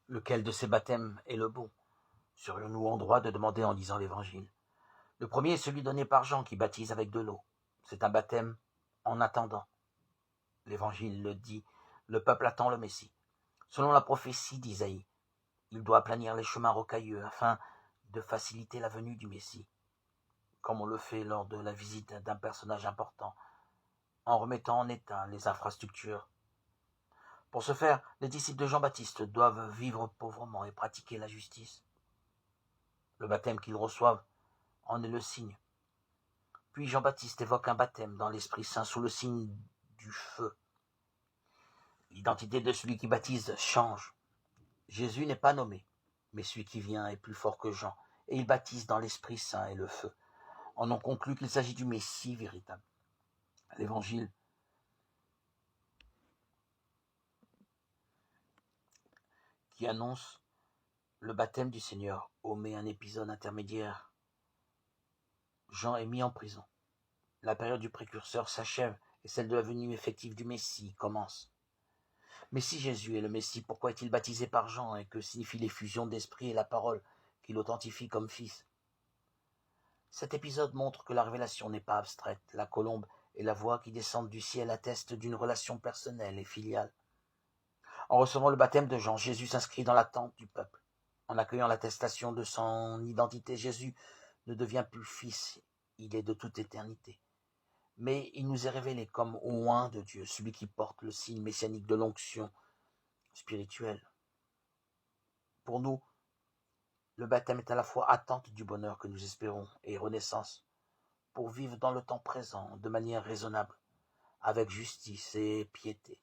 Lequel de ces baptêmes est le bon? Serions-nous en droit de demander en lisant l'Évangile? Le premier est celui donné par Jean qui baptise avec de l'eau. C'est un baptême en attendant. L'Évangile le dit, le peuple attend le Messie. Selon la prophétie d'Isaïe, il doit aplanir les chemins rocailleux afin de faciliter la venue du Messie, comme on le fait lors de la visite d'un personnage important, en remettant en état les infrastructures. Pour ce faire, les disciples de Jean-Baptiste doivent vivre pauvrement et pratiquer la justice. Le baptême qu'ils reçoivent en est le signe. Puis Jean-Baptiste évoque un baptême dans l'Esprit Saint sous le signe du feu. L'identité de celui qui baptise change. Jésus n'est pas nommé, mais celui qui vient est plus fort que Jean, et il baptise dans l'Esprit Saint et le feu. On en conclut qu'il s'agit du Messie véritable. L'Évangile qui annonce le baptême du Seigneur omet un épisode intermédiaire. Jean est mis en prison. La période du précurseur s'achève et celle de la venue effective du Messie commence. Mais si Jésus est le Messie, pourquoi est-il baptisé par Jean et que signifie l'effusion d'esprit et la parole qui l'authentifie comme fils? Cet épisode montre que la révélation n'est pas abstraite. La colombe et la voix qui descendent du ciel attestent d'une relation personnelle et filiale. En recevant le baptême de Jean, Jésus s'inscrit dans l'attente du peuple. En accueillant l'attestation de son identité, Jésus ne devient plus fils, il est de toute éternité. Mais il nous est révélé comme oint de Dieu, celui qui porte le signe messianique de l'onction spirituelle. Pour nous, le baptême est à la fois attente du bonheur que nous espérons et renaissance, pour vivre dans le temps présent de manière raisonnable, avec justice et piété.